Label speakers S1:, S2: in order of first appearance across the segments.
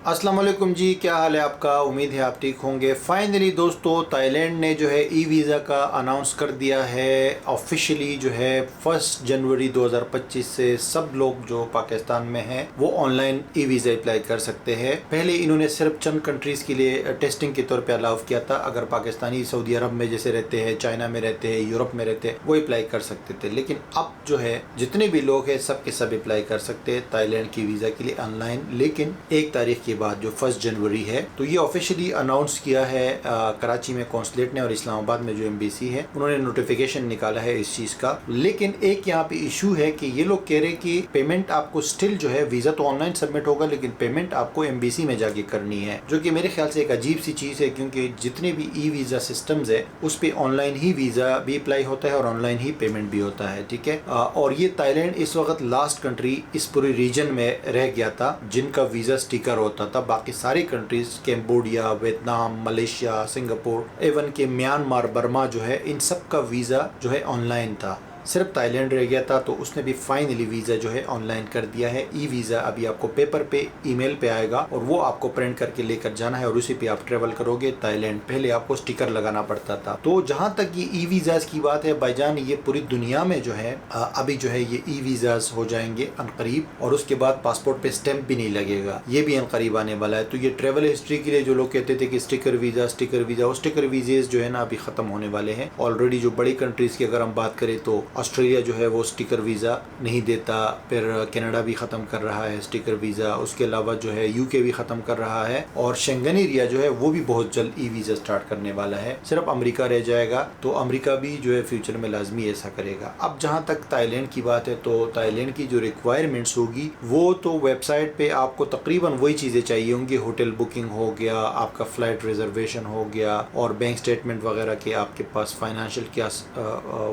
S1: अस्सलाम वालेकुम जी, क्या हाल है आपका। उम्मीद है आप ठीक होंगे। फाइनली दोस्तों, थाईलैंड ने जो है ई वीज़ा का अनाउंस कर दिया है ऑफिशियली। जो है 1 जनवरी 2025 से सब लोग जो पाकिस्तान में हैं वो ऑनलाइन ई वीज़ा अप्लाई कर सकते हैं। पहले इन्होंने सिर्फ चंद कंट्रीज़ के लिए टेस्टिंग के तौर पे अलाउ किया था। अगर पाकिस्तानी सऊदी अरब में जैसे रहते हैं, चाइना में रहते हैं, यूरोप में रहते हैं, वो अप्लाई कर सकते थे। लेकिन अब जो है जितने भी लोग हैं सब के सब अप्लाई कर सकते हैं थाईलैंड की वीज़ा के लिए ऑनलाइन। लेकिन 1 तारीख के बाद जो 1 जनवरी है, तो ये ऑफिशियली अनाउंस किया है कराची में कॉन्सुलेट ने और इस्लामाबाद में जो एम्बेसी है उन्होंने नोटिफिकेशन निकाला है इस चीज का। लेकिन एक यहाँ पे इशू है कि ये लोग कह रहे कि पेमेंट आपको स्टिल जो है, वीजा तो ऑनलाइन सबमिट होगा लेकिन पेमेंट आपको एम्बेसी में जाके करनी है, जो कि मेरे ख्याल से एक अजीब सी चीज है। क्योंकि जितने भी ई वीजा सिस्टम्स है उस पे ऑनलाइन ही वीजा भी अप्लाई होता है और ऑनलाइन ही पेमेंट भी होता है। ठीक है। और ये थाईलैंड इस वक्त लास्ट कंट्री इस पूरे रीजन में रह गया था जिनका वीजा स्टिकर होता था। बाकी सारी countries Cambodia, Vietnam, Malaysia, Singapore, even के म्यांमार, बर्मा जो है, इन सब का वीजा जो है ऑनलाइन था। सिर्फ थाईलैंड रह गया था, तो उसने भी फाइनली वीजा जो है ऑनलाइन कर दिया है। ई वीजा अभी आपको पेपर पे, ईमेल पे आएगा और वो आपको प्रिंट करके लेकर जाना है और उसी पे आप ट्रेवल करोगे थाईलैंड। पहले आपको स्टिकर लगाना पड़ता था। तो जहाँ तक ये ई वीजाज की बात है भाईजान, ये पूरी दुनिया में जो है अभी जो है ये ई वीजाज हो जाएंगे अनकरीब, और उसके बाद पासपोर्ट पे स्टैंप भी नहीं लगेगा, ये भी अनकरीब आने वाला है। तो ये ट्रेवल हिस्ट्री के लिए जो लोग कहते थे कि स्टिकर वीजा वो स्टिकर वीजेज जो है ना अभी खत्म होने वाले हैं ऑलरेडी। जो बड़ी कंट्रीज की अगर हम बात करें तो ऑस्ट्रेलिया जो है वो स्टिकर वीज़ा नहीं देता, फिर कनाडा भी ख़त्म कर रहा है स्टिकर वीज़ा, उसके अलावा जो है यूके भी ख़त्म कर रहा है, और शेंगन एरिया जो है वो भी बहुत जल्द ई वीज़ा स्टार्ट करने वाला है। सिर्फ अमेरिका रह जाएगा, तो अमेरिका भी जो है फ्यूचर में लाजमी ऐसा करेगा। अब जहाँ तक थाईलैंड की बात है, तो थाईलैंड की जो रिक्वायरमेंट्स होगी वो तो वेबसाइट पे आपको तकरीबन वही चीज़ें चाहिए होंगी। होटल बुकिंग हो गया, आपका फ़्लाइट रिजर्वेशन हो गया, और बैंक स्टेटमेंट वगैरह के आपके पास फाइनेंशियल क्या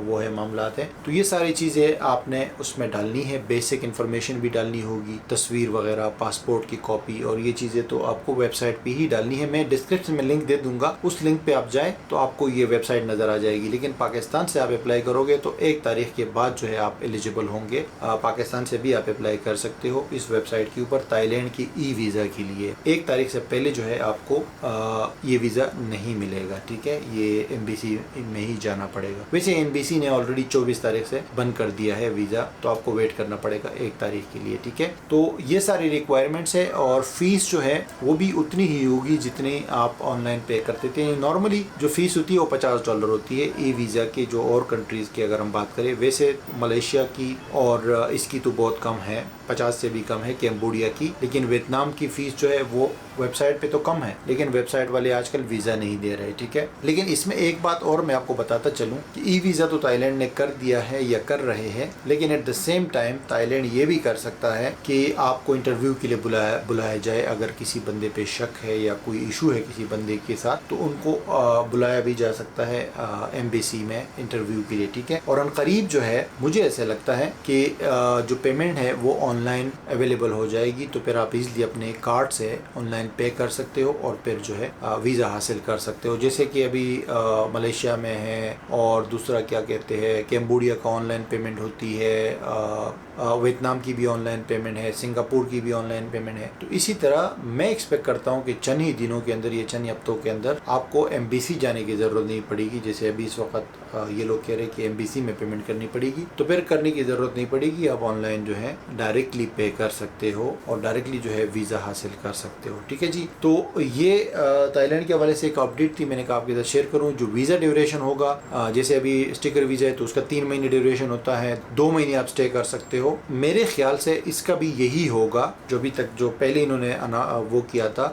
S1: वो है मामलात है। तो ये सारी चीज़ें आपने उसमें डालनी है। बेसिक इन्फॉर्मेशन भी डालनी होगी, तस्वीर वगैरह, पासपोर्ट की कॉपी, और ये चीज़ें तो आपको वेबसाइट पे ही डालनी है। मैं डिस्क्रिप्शन में लिंक दे दूंगा, उस लिंक पे आप जाएं तो आपको ये वेबसाइट नज़र आ जाएगी। लेकिन पाकिस्तान से आप अप्लाई करोगे तो 1 तारीख के बाद जो है आप एलिजिबल होंगे। पाकिस्तान से भी आप अप्लाई कर सकते हो इस वेबसाइट के ऊपर थाईलैंड की ई वीज़ा के लिए। 1 तारीख से पहले जो है आपको ये वीज़ा नहीं मिलेगा। ठीक है, ये एम्बेसी में ही जाना पड़ेगा। वैसे एम्बेसी ने ऑलरेडी 24 तारीख से बंद कर दिया है वीज़ा, तो आपको वेट करना पड़ेगा 1 तारीख के लिए। ठीक है, तो ये सारी रिक्वायरमेंट्स है, और फीस जो है वो भी उतनी ही होगी जितनी आप ऑनलाइन पे करते थे। नॉर्मली जो फीस होती है वो $50 होती है ई वीज़ा के। जो और कंट्रीज़ की अगर हम बात करें, वैसे मलेशिया की और इसकी तो बहुत कम है, 50 से भी कम है कैम्बोडिया की। लेकिन वियतनाम की फ़ीस जो है वो वेबसाइट पे तो कम है, लेकिन वेबसाइट वाले आजकल वीज़ा नहीं दे रहे। ठीक है, लेकिन इसमें एक बात और मैं आपको बताता चलूँ कि ई वीज़ा तो थाईलैंड ने कर दिया है या कर रहे हैं, लेकिन at the same time Thailand ये भी कर सकता है कि आपको इंटरव्यू के लिए बुलाया जाए। अगर किसी बंदे पे शक है या कोई इशू है किसी बंदे के साथ, तो उनको बुलाया भी जा सकता है एम्बेसी में इंटरव्यू के लिए। ठीक है, और अनकरीब जो है मुझे ऐसा लगता है कि जो पेमेंट है वो ऑनलाइन अवेलेबल हो जाएगी, तो फिर आप इजली अपने कार्ड से ऑनलाइन पे कर सकते हो और फिर जो है वीज़ा हासिल कर सकते हो। जैसे कि अभी मलेशिया में है, और दूसरा क्या कहते हैं, कैम्बोडिया का ऑनलाइन पेमेंट होती है, वियतनाम की भी ऑनलाइन पेमेंट है, सिंगापुर की भी ऑनलाइन पेमेंट है। तो इसी तरह मैं एक्सपेक्ट करता हूँ कि चंद ही दिनों के अंदर, ये चंद हफ्तों के अंदर आपको एम्बेसी जाने की ज़रूरत नहीं पड़ेगी। जैसे अभी इस वक्त ये लोग कह रहे हैं कि एम्बेसी में पेमेंट करनी पड़ेगी, तो फिर करने की ज़रूरत नहीं पड़ेगी। आप ऑनलाइन जो है डायरेक्टली पे कर सकते हो और डायरेक्टली जो है वीज़ा हासिल कर सकते हो। ठीक है जी, तो ये थाईलैंड के हवाले से एक अपडेट थी, मैंने कहा आपके साथ शेयर करूँ। जो वीज़ा ड्यूरेशन होगा, जैसे अभी स्टिकर वीज़ा है तो उसका 3 महीने ड्यूरेशन होता है, 2 महीने आप स्टे कर सकते हो। मेरे ख्याल से इसका भी यही होगा जो अभी तक जो पहले इन्होंने वो किया था,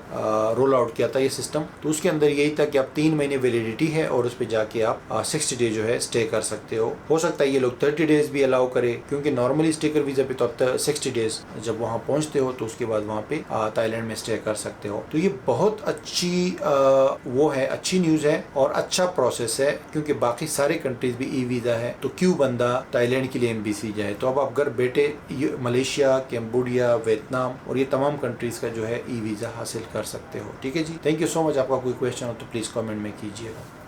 S1: रोल आउट किया था ये सिस्टम, तो उसके अंदर यही था कि आप 3 महीने वैलिडिटी है और उस पर जाके आप 60 डे जो है स्टे कर सकते हो सकता है ये लोग 30 डेज भी अलाउ करे, क्योंकि नॉर्मली स्टिकर वीज़ा पे तो आप 60 डेज जब वहाँ पहुँचते हो तो उसके बाद वहाँ पे थाईलैंड में स्टे कर सकते हो। तो ये बहुत अच्छी वो है, अच्छी न्यूज़ है और अच्छा प्रोसेस है, क्योंकि बाकी सारे कंट्रीज भी ई वीज़ा है, तो क्यों बंदा थाईलैंड के लिए एम्बेसी जाए। तो अब आप घर बैठे मलेशिया, कैम्बोडिया, वियतनाम और ये तमाम कंट्रीज का जो है ई वीज़ा हासिल कर सकते हो। ठीक है जी, थैंक यू सो मच। आपका कोई क्वेश्चन हो तो प्लीज़ कमेंट में कीजिएगा।